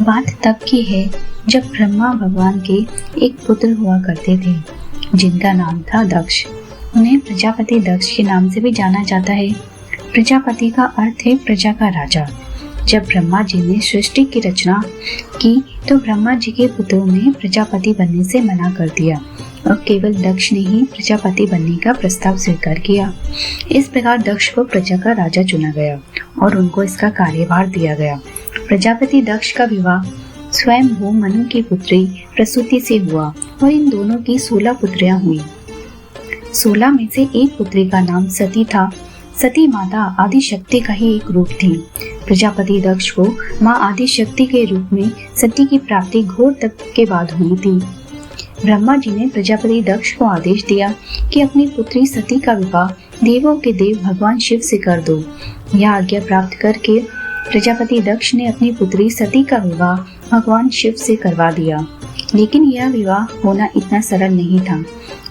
बात तब की है जब ब्रह्मा भगवान के एक पुत्र हुआ करते थे जिनका नाम था दक्ष। उन्हें प्रजापति दक्ष के नाम से भी जाना जाता है। प्रजापति का अर्थ है प्रजा का राजा। जब ब्रह्मा जी ने सृष्टि की रचना की तो ब्रह्मा जी के पुत्रों ने प्रजापति बनने से मना कर दिया और केवल दक्ष ने ही प्रजापति बनने का प्रस्ताव स्वीकार किया। इस प्रकार दक्ष को प्रजा का राजा चुना गया और उनको इसका कार्यभार दिया गया। प्रजापति दक्ष का विवाह स्वयं भू मनु की पुत्री प्रसूति से हुआ और इन दोनों की 16 पुत्रियां हुई। 16 में से एक पुत्री का नाम सती था। सती माता आदि शक्ति का ही एक रूप थी। प्रजापति दक्ष को माँ आदि शक्ति के रूप में सती की प्राप्ति घोर तप के बाद हुई थी। ब्रह्मा जी ने प्रजापति दक्ष को आदेश दिया कि अपनी पुत्री सती का विवाह देवों के देव भगवान शिव से कर दो। यह आज्ञा प्राप्त करके प्रजापति दक्ष ने अपनी पुत्री सती का विवाह भगवान शिव से करवा दिया। लेकिन यह विवाह होना इतना सरल नहीं था।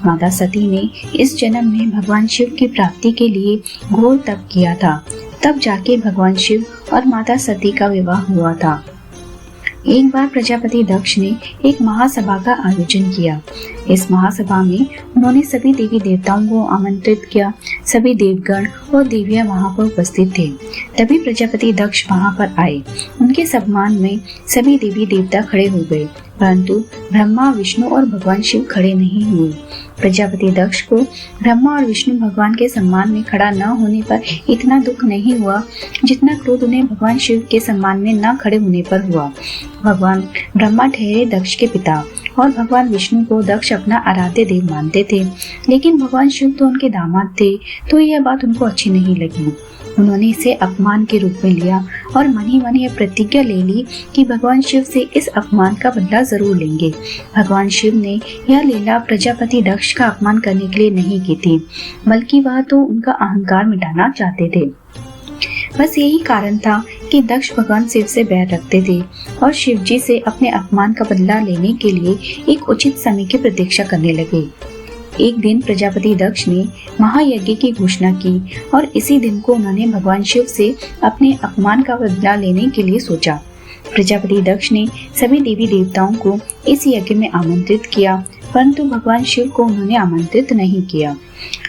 माता सती ने इस जन्म में भगवान शिव की प्राप्ति के लिए घोर तप किया था। तब जाके भगवान शिव और माता सती का विवाह हुआ था। एक बार प्रजापति दक्ष ने एक महासभा का आयोजन किया। इस महासभा में उन्होंने सभी देवी देवताओं को आमंत्रित किया। सभी देवगण और देवियां वहां पर उपस्थित थे। तभी प्रजापति दक्ष वहां पर आए। उनके सम्मान में सभी देवी देवता खड़े हो गए, परंतु ब्रह्मा, विष्णु और भगवान शिव खड़े नहीं हुए। प्रजापति दक्ष को ब्रह्मा और विष्णु भगवान के सम्मान में खड़ा न होने पर इतना दुख नहीं हुआ जितना क्रोध उन्हें भगवान शिव के सम्मान में न खड़े होने पर हुआ। भगवान ब्रह्मा ठहरे दक्ष के पिता और भगवान विष्णु को दक्ष अपना आराध्य देव मानते थे, लेकिन भगवान शिव तो उनके दामाद थे, तो यह बात उनको अच्छी नहीं लगी। उन्होंने इसे अपमान के रूप में लिया और मन ही मन यह प्रतिज्ञा ले ली कि भगवान शिव से इस अपमान का बदला जरूर लेंगे। भगवान शिव ने यह लीला प्रजापति दक्ष का अपमान करने के लिए नहीं की थी, बल्कि वह तो उनका अहंकार मिटाना चाहते थे। बस यही कारण था कि दक्ष भगवान शिव से बैर रखते थे और शिव जी से अपने अपमान का बदला लेने के लिए एक उचित समय की प्रतीक्षा करने लगे। एक दिन प्रजापति दक्ष ने महायज्ञ की घोषणा की और इसी दिन को उन्होंने भगवान शिव से अपने अपमान का बदला लेने के लिए सोचा। प्रजापति दक्ष ने सभी देवी देवताओं को इस यज्ञ में आमंत्रित किया, परंतु भगवान शिव को उन्होंने आमंत्रित नहीं किया।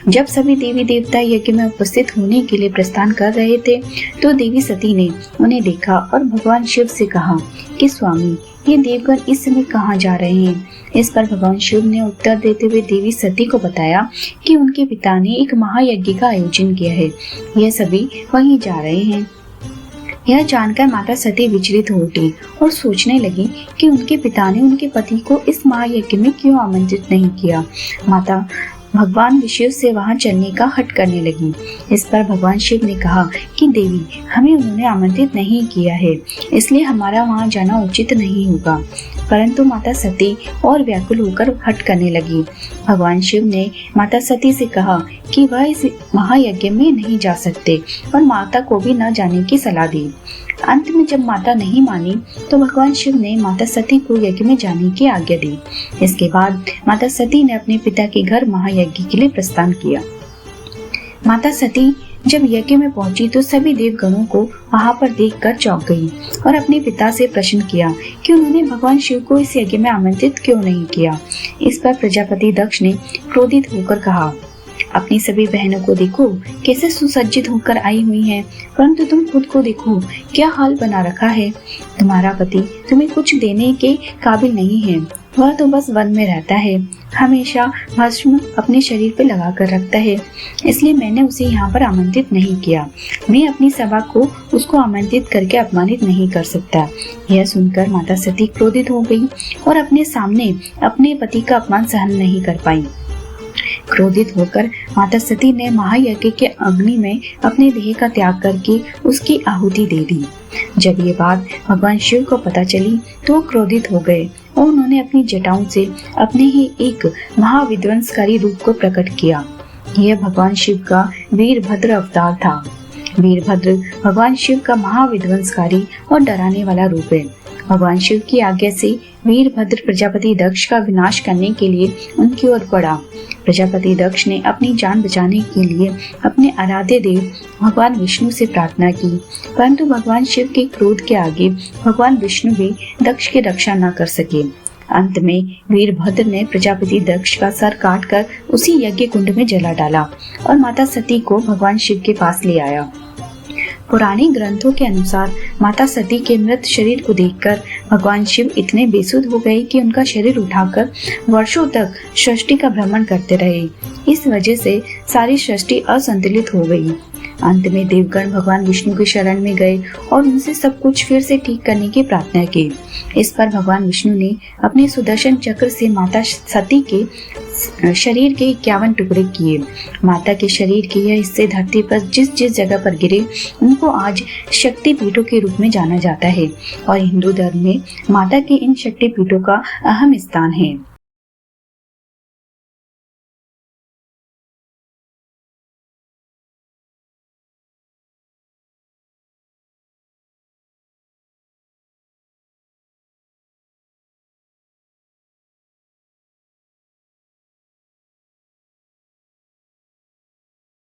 जब सभी देवी देवता यज्ञ में उपस्थित होने के लिए प्रस्थान कर रहे थे तो देवी सती ने उन्हें देखा और भगवान शिव से कहा कि स्वामी, ये देवगण इस समय कहाँ जा रहे हैं। इस पर भगवान शिव ने उत्तर देते हुए देवी सती को बताया कि उनके पिता ने एक महायज्ञ का आयोजन किया है, यह सभी वहीं जा रहे हैं। यह जानकर माता सती विचलित हो उठी और सोचने लगी कि उनके पिता ने उनके पति को इस महायज्ञ में क्यों आमंत्रित नहीं किया। माता भगवान विष्णु से वहां चलने का हठ करने लगी। इस पर भगवान शिव ने कहा कि देवी, हमें उन्होंने आमंत्रित नहीं किया है, इसलिए हमारा वहां जाना उचित नहीं होगा। परंतु माता सती और व्याकुल होकर हठ करने लगी। भगवान शिव ने माता सती से कहा कि वह इस महायज्ञ में नहीं जा सकते और माता को भी न जाने की सलाह दी। अंत में जब माता नहीं मानी तो भगवान शिव ने माता सती को यज्ञ में जाने की आज्ञा दी। इसके बाद माता सती ने अपने पिता के घर महायज्ञ के लिए प्रस्थान किया। माता सती जब यज्ञ में पहुंची तो सभी देवगणों को वहां पर देखकर चौंक गई और अपने पिता से प्रश्न किया कि उन्होंने भगवान शिव को इस यज्ञ में आमंत्रित क्यों नहीं किया। इस पर प्रजापति दक्ष ने क्रोधित होकर कहा, अपनी सभी बहनों को देखो कैसे सुसज्जित होकर आई हुई हैं, परंतु तुम खुद को देखो क्या हाल बना रखा है। तुम्हारा पति तुम्हें कुछ देने के काबिल नहीं है, वह तो बस वन में रहता है, हमेशा भस्म अपने शरीर पे लगा कर रखता है, इसलिए मैंने उसे यहाँ पर आमंत्रित नहीं किया। मैं अपनी सभा को उसको आमंत्रित करके अपमानित नहीं कर सकता। यह सुनकर माता सती क्रोधित हो गई और अपने सामने अपने पति का अपमान सहन नहीं कर पाई। क्रोधित होकर माता सती ने महायज्ञ के अग्नि में अपने देह का त्याग करके उसकी आहुति दे दी। जब ये बात भगवान शिव को पता चली तो क्रोधित हो गए और उन्होंने अपनी जटाओं से अपने ही एक महाविध्वंसकारी रूप को प्रकट किया। यह भगवान शिव का वीरभद्र अवतार था। वीरभद्र भगवान शिव का महाविध्वंसकारी और डराने वाला रूप है। भगवान शिव की आज्ञा से वीरभद्र प्रजापति दक्ष का विनाश करने के लिए उनकी ओर बढ़ा। प्रजापति दक्ष ने अपनी जान बचाने के लिए अपने आराध्य देव भगवान विष्णु से प्रार्थना की, परंतु भगवान शिव के क्रोध के आगे भगवान विष्णु भी दक्ष की रक्षा न कर सके। अंत में वीरभद्र ने प्रजापति दक्ष का सर काटकर उसी यज्ञ कुंड में जला डाला और माता सती को भगवान शिव के पास ले आया। पुराने ग्रंथों के अनुसार माता सती के मृत शरीर को देखकर भगवान शिव इतने बेसुध हो गए कि उनका शरीर उठाकर वर्षों तक सृष्टि का भ्रमण करते रहे। इस वजह से सारी सृष्टि असंतुलित हो गई। अंत में देवगण भगवान विष्णु की शरण में गए और उनसे सब कुछ फिर से ठीक करने की प्रार्थना की। इस पर भगवान विष्णु ने अपने सुदर्शन चक्र से माता सती के शरीर के 51 टुकड़े किए। माता के शरीर के यह हिस्से धरती पर जिस जिस जगह पर गिरे उनको आज शक्ति पीठों के रूप में जाना जाता है और हिंदू धर्म में माता के इन शक्ति पीठों का अहम स्थान है।